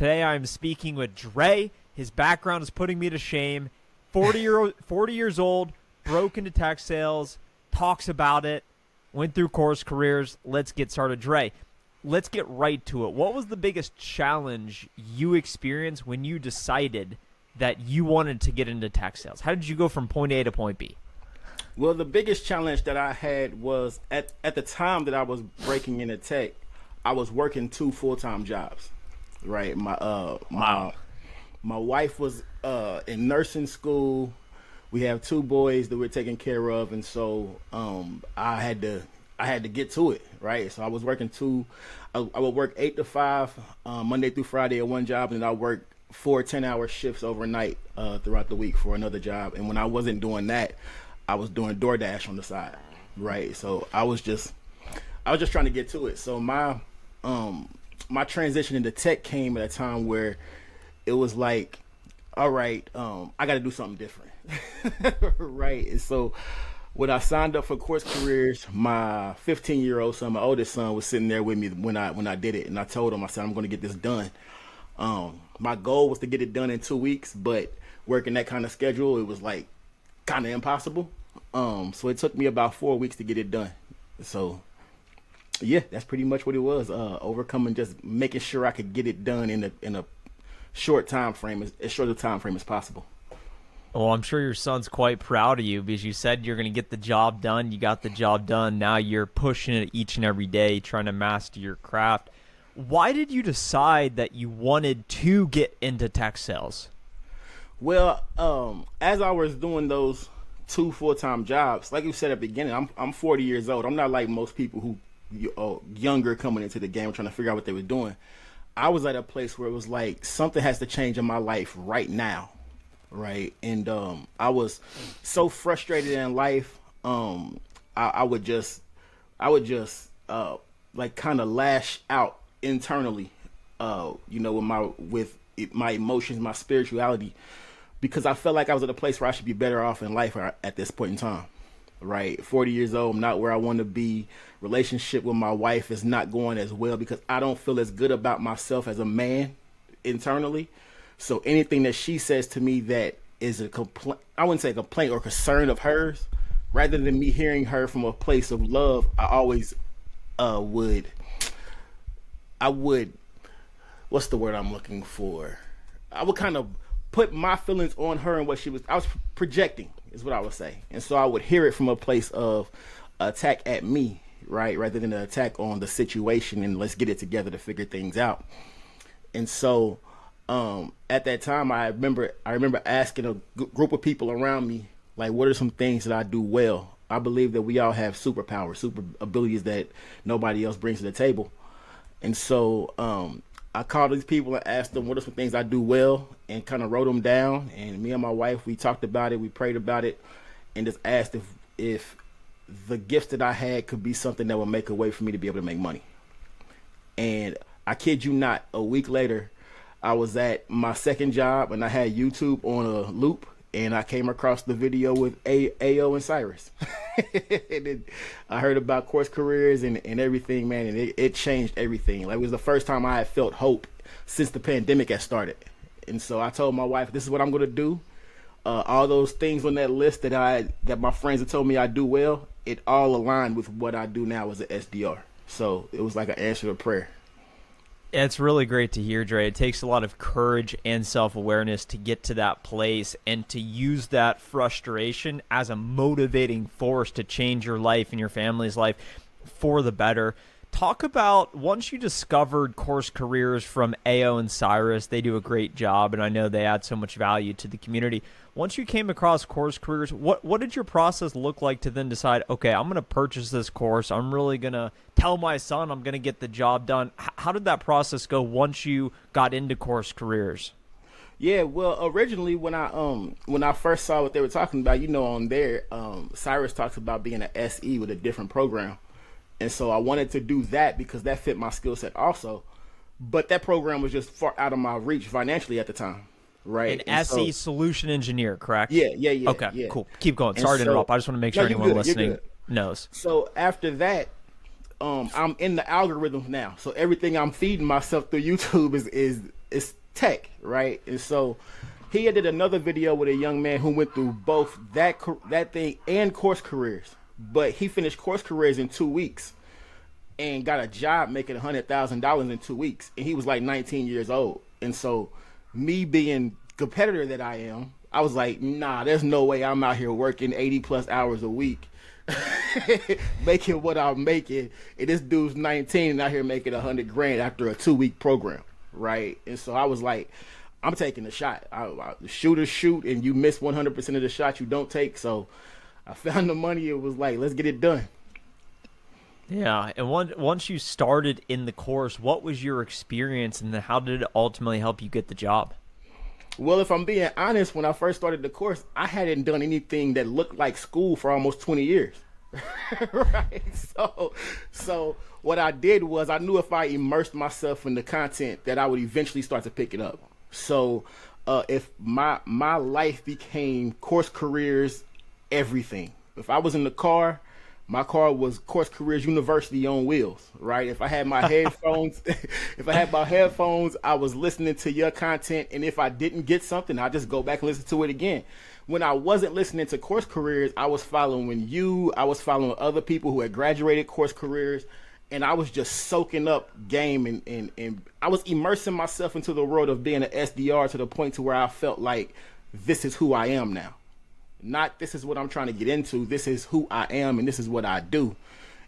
Today I'm speaking with Dre. His background is putting me to shame. 40 years old, broke into tech sales, talks about it, went through course careers. Let's get started. Dre, let's get right to it. What was the biggest challenge you experienced when you decided that you wanted to get into tech sales? How did you go from point A to point B? Well, the biggest challenge that I had was at the time that I was breaking into tech, I was working 2 full-time jobs. Right. My wife was in nursing school. We have 2 boys that we're taking care of, and so I had to get to it. Right. So I was working I would work 8 to 5 Monday through Friday at one job, and I work 4 10-hour shifts overnight throughout the week for another job. And when I wasn't doing that, I was doing DoorDash on the side. Right. So I was just trying to get to it. So my transition into tech came at a time where it was like, all right, I got to do something different. Right. And so when I signed up for Course Careers, my 15-year-old son, my oldest son, was sitting there with me when I did it. And I told him, I said, I'm going to get this done. My goal was to get it done in 2 weeks, but working that kind of schedule, it was like kind of impossible. So it took me about 4 weeks to get it done. So yeah, that's pretty much what it was. Overcoming, just making sure I could get it done in a short time frame, as short a time frame as possible. Well, I'm sure your son's quite proud of you because you said you're going to get the job done. You got the job done. Now you're pushing it each and every day, trying to master your craft. Why did you decide that you wanted to get into tech sales? Well, as I was doing those 2 full-time jobs, like you said at the beginning, I'm 40 years old. I'm not like most people who younger coming into the game trying to figure out what they were doing. I was at a place where it was like something has to change in my life right now, right? And I was so frustrated in life. I would just like kind of lash out internally, with my emotions, my spirituality, because I felt like I was at a place where I should be better off in life at this point in time. Right, 40 years old, I'm not where I want to be. Relationship with my wife is not going as well because I don't feel as good about myself as a man internally. So anything that she says to me that is a complaint, I wouldn't say a complaint or concern of hers, rather than me hearing her from a place of love, I always would, what's the word I'm looking for? I would kind of put my feelings on her and I was projecting, is what I would say. And so I would hear it from a place of attack at me, right? Rather than an attack on the situation and let's get it together to figure things out. And so at that time, I remember asking a group of people around me, like, what are some things that I do well? I believe that we all have superpowers, super abilities that nobody else brings to the table. And so I called these people and asked them what are some things I do well and kind of wrote them down. And me and my wife, we talked about it, we prayed about it, and just asked if the gifts that I had could be something that would make a way for me to be able to make money. And I kid you not, a week later, I was at my second job and I had YouTube on a loop and I came across the video with AO and Cyrus. And I heard about Course Careers and everything, man, and it changed everything. Like, it was the first time I had felt hope since the pandemic had started. And so I told my wife, this is what I'm going to do. All those things on that list that my friends had told me I do well, it all aligned with what I do now as an SDR. So it was like an answer to prayer. It's really great to hear, Dre. It takes a lot of courage and self-awareness to get to that place and to use that frustration as a motivating force to change your life and your family's life for the better. Talk about, once you discovered Course Careers from AO and Cyrus, they do a great job, and I know they add so much value to the community. Once you came across Course Careers, what did your process look like to then decide, okay, I'm going to purchase this course. I'm really going to tell my son I'm going to get the job done. How did that process go once you got into Course Careers? Yeah, well, originally when I first saw what they were talking about, on there, Cyrus talks about being an SE with a different program. And so I wanted to do that because that fit my skill set also. But that program was just far out of my reach financially at the time. Right. An SE solution engineer, correct? Yeah. Okay, yeah. cool. Keep going. Sorry to interrupt. I just want to make sure anyone listening knows. So after that, I'm in the algorithms now, so everything I'm feeding myself through YouTube is tech, right? And so he did another video with a young man who went through both that thing and course careers, but he finished course careers in 2 weeks and got a job making $100,000 in 2 weeks, and he was like 19 years old. And so, me being competitor that I am, I was like, nah, there's no way I'm out here working 80 plus hours a week making what I'm making, and this dude's 19 and out here making $100,000 after a 2-week program, right? And so I was like, I'm taking the shot. The shooters shoot, and you miss 100% of the shots you don't take. So I found the money. It was like, let's get it done. Yeah, and once you started in the course, what was your experience, and then how did it ultimately help you get the job? Well, if I'm being honest, when I first started the course, I hadn't done anything that looked like school for almost 20 years. Right? So what I did was I knew if I immersed myself in the content that I would eventually start to pick it up. So if my life became course careers, everything. If I was in the car, my car was Course Careers University on wheels, right? If I had my headphones, I was listening to your content. And if I didn't get something, I just go back and listen to it again. When I wasn't listening to Course Careers, I was following you. I was following other people who had graduated Course Careers. And I was just soaking up game, and I was immersing myself into the world of being an SDR to the point to where I felt like this is who I am now. Not this is what I'm trying to get into. This is who I am, and this is what I do.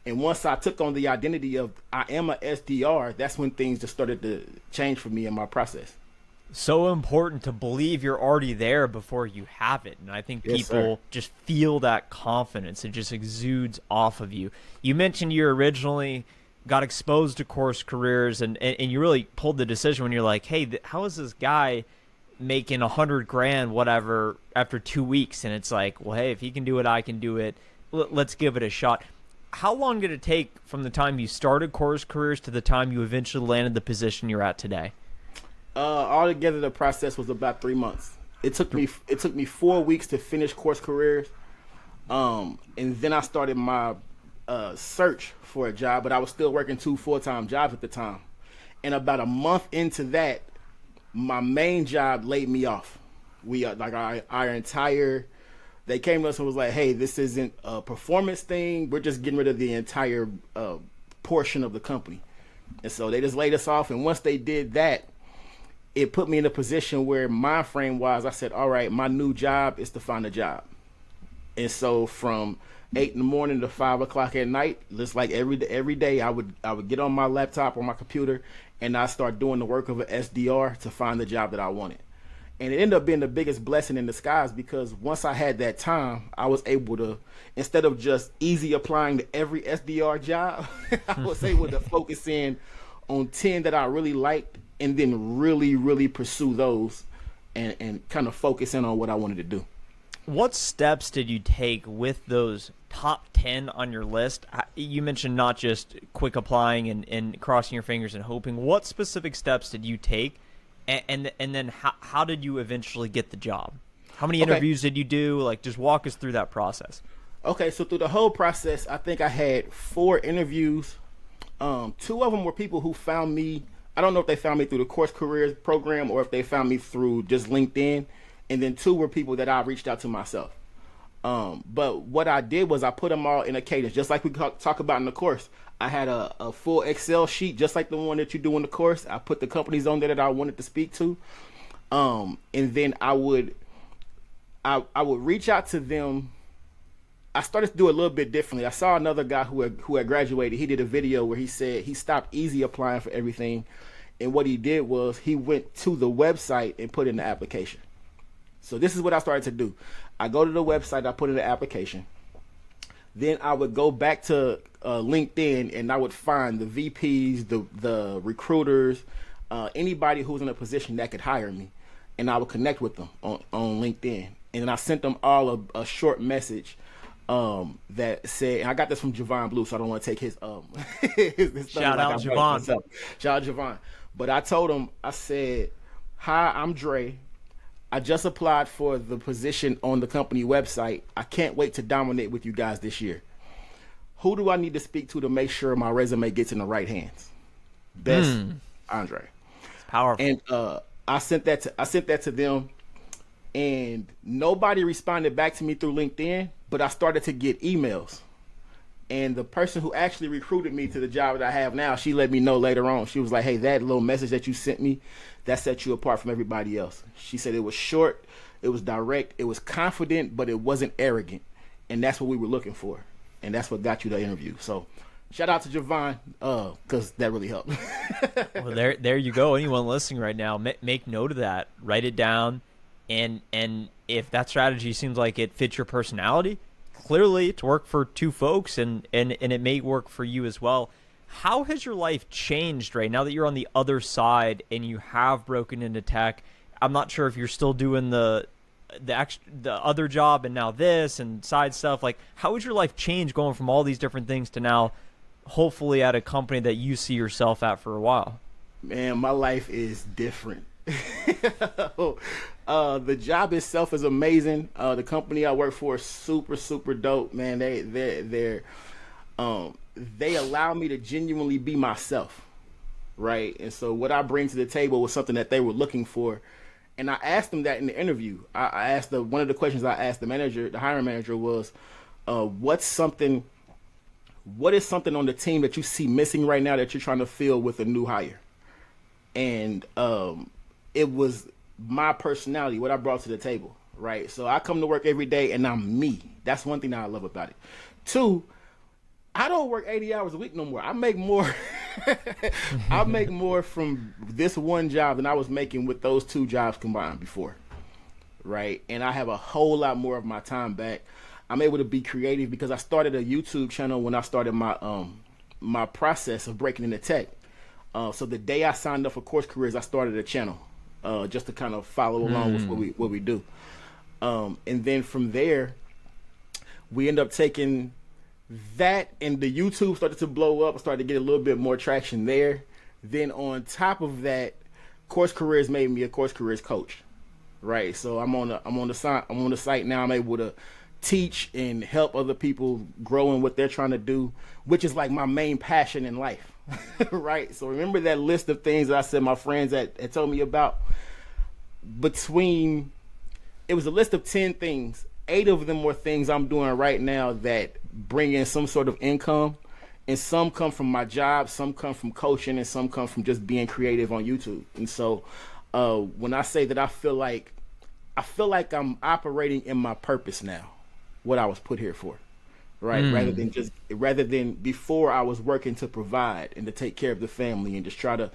And once I took on the identity of I am a SDR, that's when things just started to change for me in my process. So important to believe you're already there before you have it. And I think people just feel that confidence. It just exudes off of you. You mentioned you originally got exposed to Course Careers, and you really pulled the decision when you're like, hey, how is this guy making $100,000 whatever after 2 weeks? And it's like, well, hey, if he can do it, I can do it. Let's give it a shot. How long did it take from the time you started Course Careers to the time you eventually landed the position you're at today? Altogether, the process was about 3 months. It took me 4 weeks to finish Course Careers, and then I started my search for a job. But I was still working 2 full-time jobs at the time. And about a month into that, my main job laid me off. We our entire, they came to us and was like, hey, this isn't a performance thing. We're just getting rid of the entire portion of the company. And so they just laid us off. And once they did that, it put me in a position where my frame was, I said, all right, my new job is to find a job. And so from 8 in the morning to 5 o'clock at night, just like every day, I would get on my laptop or my computer, and I start doing the work of an SDR to find the job that I wanted. And it ended up being the biggest blessing in disguise, because once I had that time, I was able to, instead of just easy applying to every SDR job, I was able to focus in on 10 that I really liked, and then really, really pursue those and kind of focus in on what I wanted to do. What steps did you take with those top 10 on your list? You mentioned not just quick applying and crossing your fingers and hoping. What specific steps did you take? And then how did you eventually get the job? How many interviews did you do? Like, just walk us through that process. Okay, so through the whole process, I think I had 4 interviews. 2 of them were people who found me. I don't know if they found me through the Course Careers program or if they found me through just LinkedIn. And then 2 were people that I reached out to myself. But what I did was I put them all in a cadence, just like we talk about in the course. I had a full Excel sheet, just like the one that you do in the course. I put the companies on there that I wanted to speak to. And then I would reach out to them. I started to do it a little bit differently. I saw another guy who had graduated. He did a video where he said he stopped easy applying for everything. And what he did was he went to the website and put in the application. So this is what I started to do. I go to the website, I put in the application. Then I would go back to LinkedIn, and I would find the VPs, the recruiters, anybody who's in a position that could hire me. And I would connect with them on LinkedIn. And then I sent them all a short message that said, and I got this from Javon Blue, so I don't want to take his Shout out Javon. Shout out Javon. But I told him, I said, hi, I'm Dre. I just applied for the position on the company website. I can't wait to dominate with you guys this year. who do I need to speak to make sure my resume gets in the right hands? Best Andre. It's powerful. And I sent that to them, and nobody responded back to me through LinkedIn, but I started to get emails. And the person who actually recruited me to the job that I have now, she let me know later on. She was like, hey, that little message that you sent me, that set you apart from everybody else. She said it was short, it was direct, it was confident, but it wasn't arrogant. And that's what we were looking for. And that's what got you the interview. So shout out to Javon, because that really helped. Well, there you go. Anyone listening right now, make note of that. Write it down. And if that strategy seems like it fits your personality, clearly it's worked for two folks, and it may work for you as well. How has your life changed, Ray, now that you're on the other side and you have broken into tech? I'm not sure if you're still doing the other job and now this and side stuff. Like, how has your life changed going from all these different things to now hopefully at a company that you see yourself at for a while? Man, my life is different. The job itself is amazing. The company I work for is super, super dope, man. They allow me to genuinely be myself, right? And so what I bring to the table was something that they were looking for. And I asked them that in the interview. I asked one of the questions I asked the hiring manager was, what is something on the team that you see missing right now that you're trying to fill with a new hire? And it was my personality, what I brought to the table, right? So I come to work every day and I'm me. That's one thing that I love about it. Two, I don't work 80 hours a week no more. I make more. I make more from this one job than I was making with those two jobs combined before, right? And I have a whole lot more of my time back. I'm able to be creative because I started a YouTube channel when I started my process of breaking into tech. So the day I signed up for Course Careers, I started a channel just to kind of follow along with what we do. And then from there, we end up taking that, and the YouTube started to blow up. I started to get a little bit more traction there. Then on top of that, Course Careers made me a Course Careers coach, right? So I'm on the site now. I'm able to teach and help other people grow in what they're trying to do, which is like my main passion in life, right? So remember that list of things that I said my friends had told me about? It was a list of 10 things. 8 of them were things I'm doing right now that bring in some sort of income, and some come from my job, some come from coaching, and some come from just being creative on YouTube. And so when I say that I feel like I'm operating in my purpose now, what I was put here for, right? Rather than before I was working to provide and to take care of the family and just try to,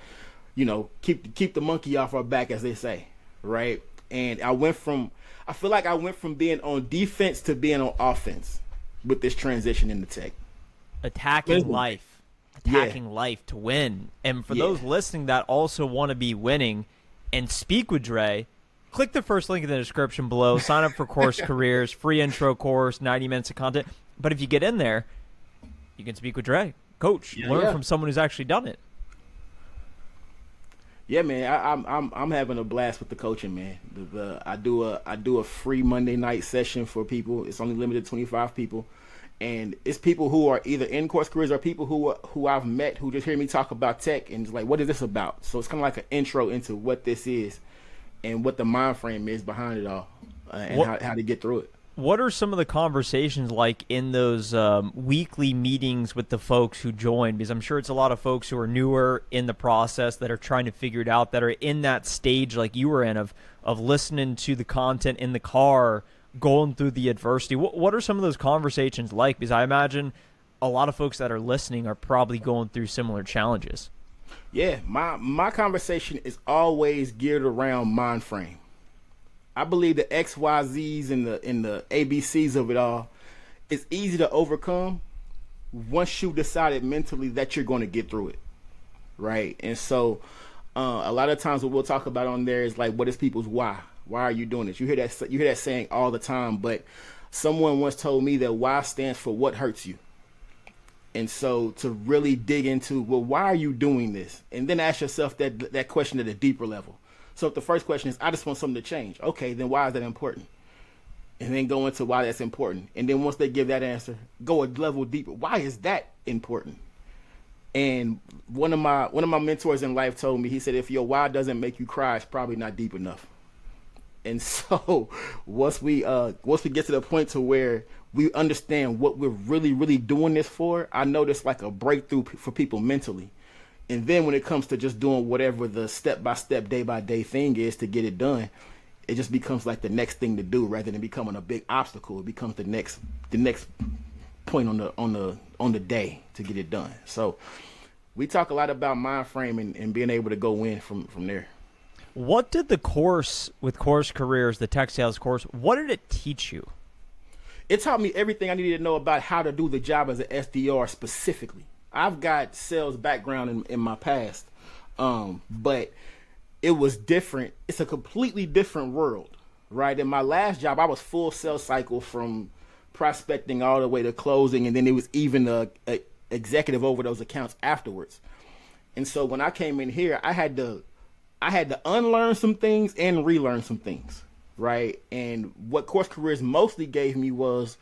keep the monkey off our back, as they say, right? And I feel like I went from being on defense to being on offense with this transition into tech. Attacking life to win. And for those listening that also want to be winning and speak with Dre, click the first link in the description below. Sign up for Course Careers, free intro course, 90 minutes of content. But if you get in there, you can speak with Dre, coach, learn from someone who's actually done it. Yeah, man, I'm having a blast with the coaching, man. I do a free Monday night session for people. It's only limited to 25 people, and it's people who are either in Course Careers or people who I've met who just hear me talk about tech and it's like, what is this about? So it's kind of like an intro into what this is and what the mind frame is behind it all, and how to get through it. What are some of the conversations like in those weekly meetings with the folks who join? Because I'm sure it's a lot of folks who are newer in the process that are trying to figure it out, that are in that stage like you were in of listening to the content in the car, going through the adversity. What are some of those conversations like? Because I imagine a lot of folks that are listening are probably going through similar challenges. Yeah, my conversation is always geared around mind frame. I believe the XYZs and the ABCs of it all is easy to overcome once you decided mentally that you're going to get through it, right? And so a lot of times what we'll talk about on there is like, what is people's why? Why are you doing this? You hear that saying all the time, but someone once told me that why stands for what hurts you. And so to really dig into, well, why are you doing this? And then ask yourself that question at a deeper level. So if the first question is, I just want something to change. Okay, then why is that important? and then go into why that's important. And then once they give that answer, go a level deeper. Why is that important? And one of my mentors in life told me, he said, if your why doesn't make you cry, it's probably not deep enough. And so once we get to the point to where we understand what we're really, really doing this for, I know that's like a breakthrough for people mentally. And then when it comes to just doing whatever the step-by-step, day-by-day thing is to get it done, it just becomes like the next thing to do rather than becoming a big obstacle. It becomes the next point on the day to get it done. So we talk a lot about mind frame and being able to go in from there. What did the course with Course Careers, the tech sales course, what did it teach you? It taught me everything I needed to know about how to do the job as an SDR specifically. I've got sales background in my past, but it was different. It's a completely different world, right? In my last job, I was full sales cycle from prospecting all the way to closing, and then it was even a executive over those accounts afterwards. And so when I came in here, I had to unlearn some things and relearn some things, right? And what Course Careers mostly gave me was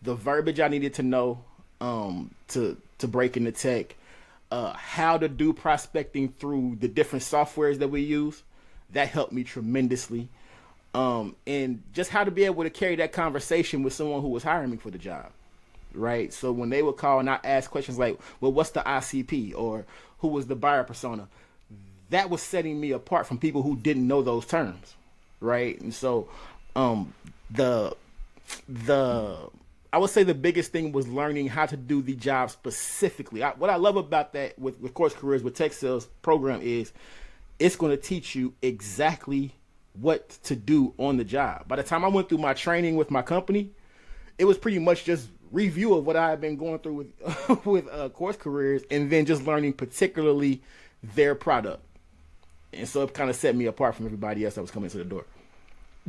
the verbiage I needed to know to break into tech, how to do prospecting through the different softwares that we use. That helped me tremendously. And just how to be able to carry that conversation with someone who was hiring me for the job, right? So when they would call and I ask questions like, well, what's the ICP, or who was the buyer persona? That was setting me apart from people who didn't know those terms, right? And so I would say the biggest thing was learning how to do the job specifically. What I love about that with Course Careers, with Tech Sales program, is it's going to teach you exactly what to do on the job. By the time I went through my training with my company, it was pretty much just review of what I had been going through with Course Careers, and then just learning particularly their product. And so it kind of set me apart from everybody else that was coming to the door.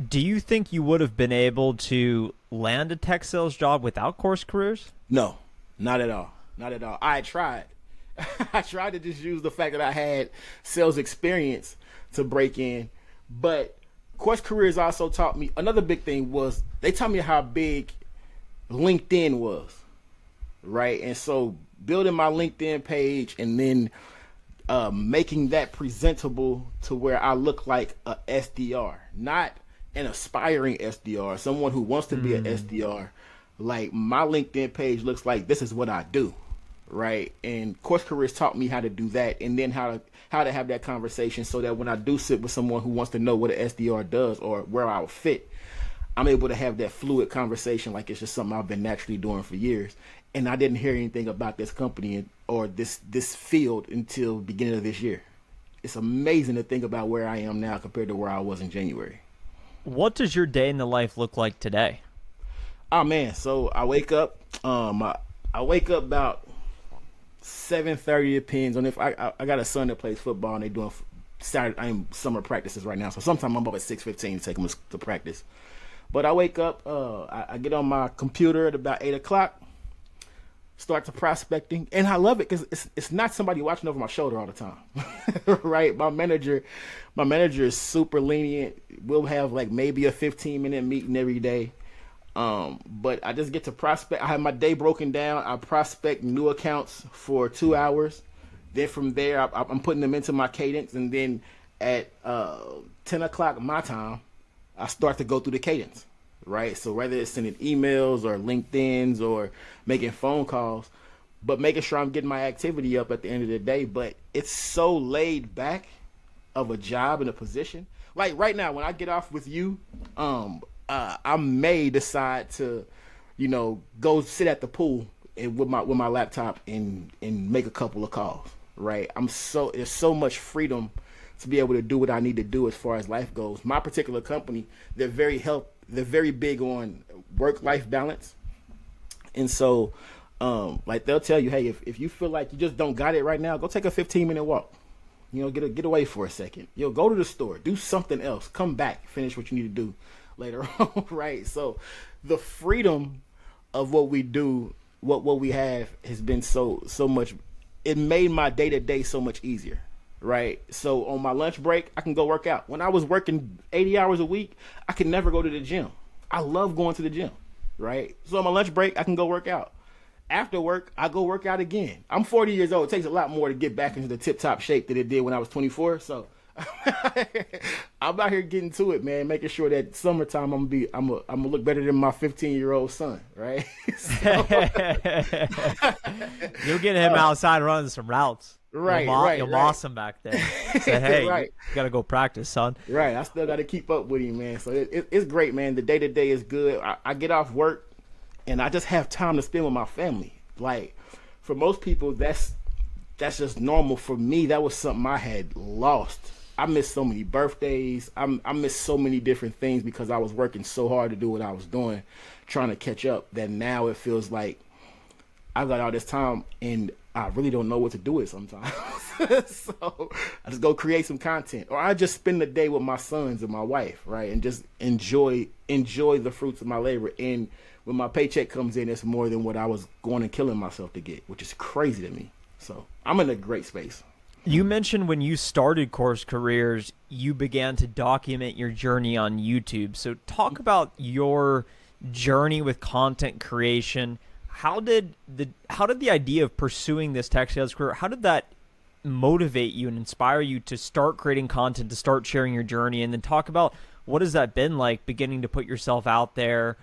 Do you think you would have been able to land a tech sales job without Course Careers? No, not at all. Not at all. I tried. I tried to just use the fact that I had sales experience to break in. But Course Careers also taught me, another big thing was, they taught me how big LinkedIn was, right? And so building my LinkedIn page and then making that presentable to where I look like a SDR, not an aspiring SDR, someone who wants to be an SDR. Like, my LinkedIn page looks like this is what I do, right? And Course Careers taught me how to do that, and then how to have that conversation so that when I do sit with someone who wants to know what an SDR does or where I'll fit, I'm able to have that fluid conversation like it's just something I've been naturally doing for years. And I didn't hear anything about this company or this field until beginning of this year. It's amazing to think about where I am now compared to where I was in January. What does your day in the life look like today? Oh man, so I wake up. I wake up about 7:30. Depends on if I got a son that plays football and they doing Saturday. I'm summer practices right now, so sometimes I'm up at 6:15 to take them to practice. But I wake up. I get on my computer at about 8 o'clock. Start to prospecting, and I love it because it's not somebody watching over my shoulder all the time, right? My manager is super lenient. We'll have like maybe a 15-minute meeting every day, but I just get to prospect. I have my day broken down. I prospect new accounts for 2 hours. Then from there, I'm putting them into my cadence, and then at 10 o'clock my time, I start to go through the cadence. Right, so whether it's sending emails or LinkedIn's or making phone calls, but making sure I'm getting my activity up at the end of the day. But it's so laid back of a job and a position. Like right now, when I get off with you, I may decide to, go sit at the pool and with my laptop and make a couple of calls. Right, there's so much freedom to be able to do what I need to do as far as life goes. My particular company, they're very big on work-life balance. And so, like they'll tell you, hey, if you feel like you just don't got it right now, go take a 15-minute walk. Get away for a second. Go to the store, do something else, come back, finish what you need to do later on, right? So the freedom of what we do, what we have has been so much, it made my day-to-day so much easier. Right. So on my lunch break, I can go work out. When I was working 80 hours a week, I could never go to the gym. I love going to the gym, right? So on my lunch break, I can go work out. After work, I go work out again. I'm 40 years old. It takes a lot more to get back into the tip-top shape than it did when I was 24. So I'm out here getting to it, man, making sure that summertime I'm gonna look better than my 15-year-old son, right? You'll get him outside running some routes. Right, You'll boss him back there. Say, hey, right. You got to go practice, son. Right. I still got to keep up with him, man. So it's great, man. The day-to-day is good. I get off work, and I just have time to spend with my family. Like, for most people, that's just normal. For me, that was something I had lost. I missed so many birthdays. I missed so many different things because I was working so hard to do what I was doing, trying to catch up, that now it feels like I got all this time and I really don't know what to do with sometimes. So I just go create some content, or I just spend the day with my sons and my wife, right? And just enjoy the fruits of my labor. And when my paycheck comes in, it's more than what I was going and killing myself to get, which is crazy to me. So I'm in a great space. You mentioned when you started Course Careers, you began to document your journey on YouTube. So talk about your journey with content creation. How did the idea of pursuing this tech sales career, how did that motivate you and inspire you to start creating content, to start sharing your journey? And then talk about what has that been like, beginning to put yourself out there,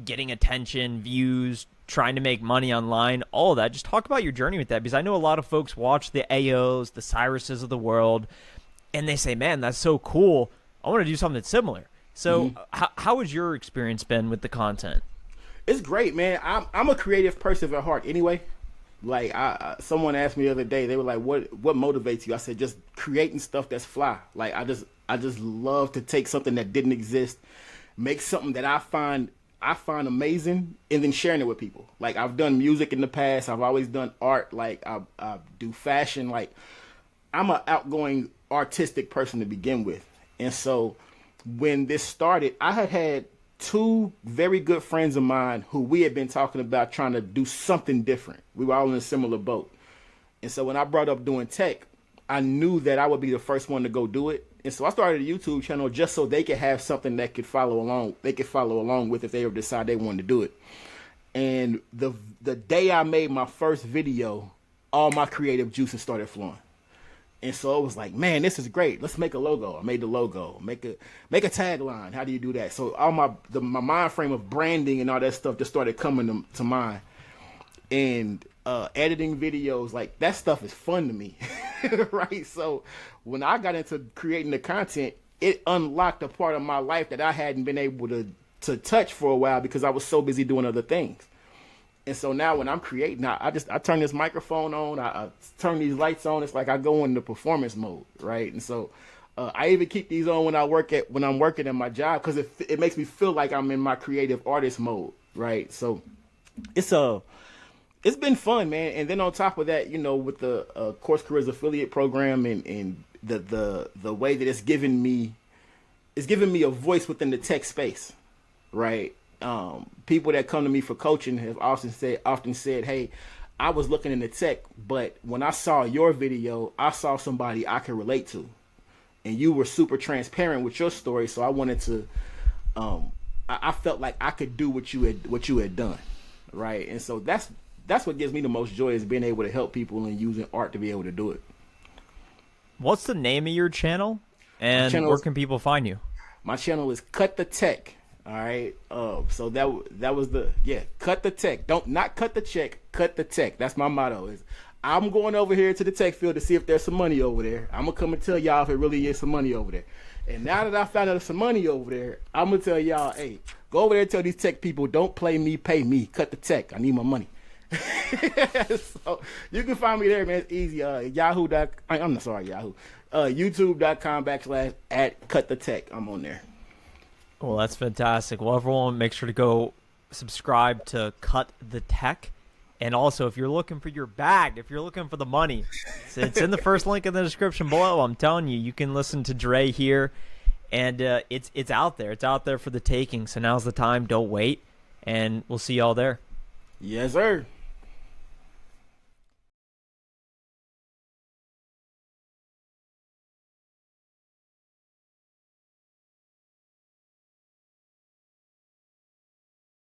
getting attention, views, trying to make money online, all of that. Just talk about your journey with that, because I know a lot of folks watch the AOs, the Cyruses of the world, and they say, man, that's so cool. I want to do something similar. So how has your experience been with the content? It's great, man. I'm a creative person at heart anyway. Like, someone asked me the other day, they were like, what motivates you? I said, just creating stuff that's fly. Like, I just love to take something that didn't exist, make something that I find amazing, and then sharing it with people. Like, I've done music in the past. I've always done art. Like, I do fashion. Like, I'm an outgoing artistic person to begin with. And so when this started, I had two very good friends of mine who we had been talking about trying to do something different. We were all in a similar boat. And so when I brought up doing tech, I knew that I would be the first one to go do it. And so I started a YouTube channel just so they could have something that could follow along. They could follow along with if they ever decide they wanted to do it. And the day I made my first video, all my creative juices started flowing. And so it was like, man, this is great. Let's make a logo. I made the logo. Make a tagline. How do you do that? So all my mind frame of branding and all that stuff just started coming to mind. And editing videos, like, that stuff is fun to me, right? So when I got into creating the content, it unlocked a part of my life that I hadn't been able to touch for a while because I was so busy doing other things. And so now when I'm creating, I turn this microphone on, I turn these lights on. It's like I go into performance mode, right? And so I even keep these on when I'm working at my job, because it makes me feel like I'm in my creative artist mode, right? So it's been fun, man. And then on top of that, with the Course Careers affiliate program and the way that it's given me a voice within the tech space, right? People that come to me for coaching have often said, hey, I was looking into tech, but when I saw your video, I saw somebody I could relate to, and you were super transparent with your story. So I wanted to, I felt like I could do what you had done, right? And so that's what gives me the most joy, is being able to help people and using art to be able to do it. What's the name of your channel, and where can people find you? My channel is Cut the Tech. All right. So that was Cut the Tech. Not cut the check, cut the tech. That's my motto. Is I'm going over here to the tech field to see if there's some money over there. I'm gonna come and tell y'all if it really is some money over there. And now that I found out there's some money over there, I'm gonna tell y'all, hey, go over there and tell these tech people, don't play me, pay me. Cut the tech. I need my money. So you can find me there, man. It's easy. Yahoo. I'm not sorry, Yahoo. YouTube.com/@CutTheTech. I'm on there. Well, that's fantastic. Well, everyone, make sure to go subscribe to Cut the Tech. And also, if you're looking for your bag, if you're looking for the money, it's in the first link in the description below. I'm telling you, you can listen to Dre here, and it's out there. It's out there for the taking. So now's the time. Don't wait, and we'll see y'all there. Yes, sir.